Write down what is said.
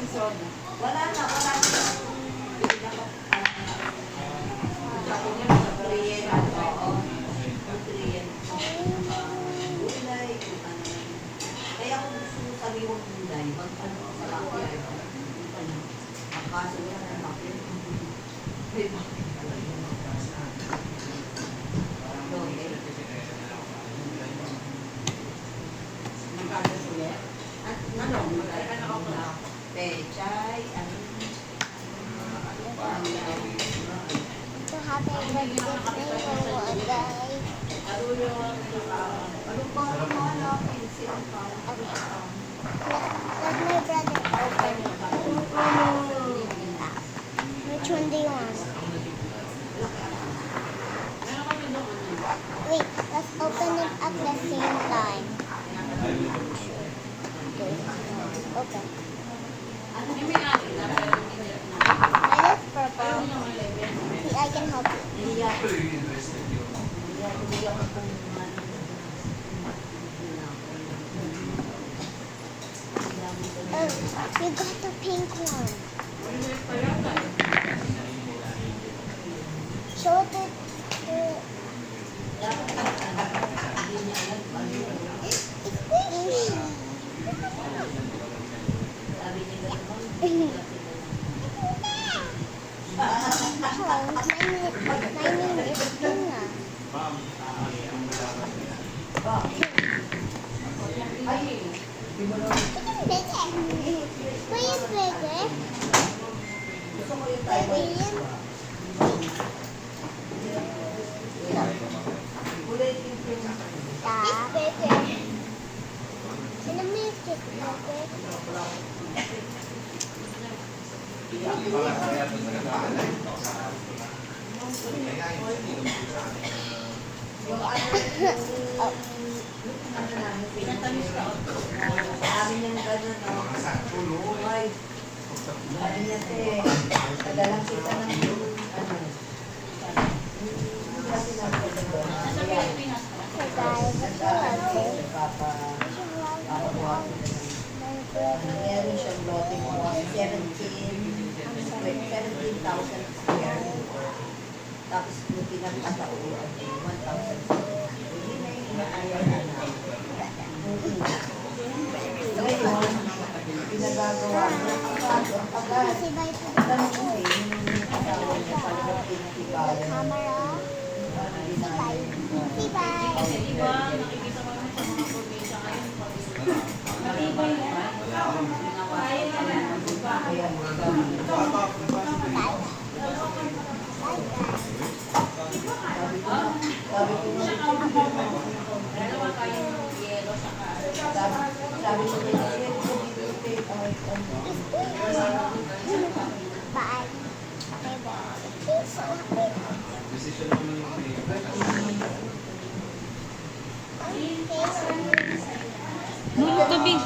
Wala na, wala na. Sabi niya, sa Korean, oo. Korean. Gulay, kung ano. Kaya kung gusto mo sabi mo gulay, mag-ano sa laki. Kaso wala na laki. May bakit talaga. Magkano ulit? Ano? Magkano ako na? Pechay, ano? So happy birthday to you, guys. Ano pa ano? Pencil pa. Let my brother open. Which one do you want? Wait, let's open it at the same time. Okay, open. Mine is purple. See, I can help you. Oh, you got the pink one. Show it to my name is Tina. Please, baby. Sabi niya gano'n, ay, sabi niya padalang kita ng ano, kasi meron siyang lote mo 17,000 square. Tapos yung pinagkatauan 1,000 square. Hindi na yung inaayaw na ngayon, pinagagawa niya ang agad. Alam mo yung asawa niya pala pinagkikalan. Camera. Say bye. Diba, nakikita ko naman sa mga probinsya ngayon. Matibay yan. Kaya ka na. Kaya Dalawa kayo ng yelo sa sabi ko Bye. Bye bye. He's so happy. Tubig.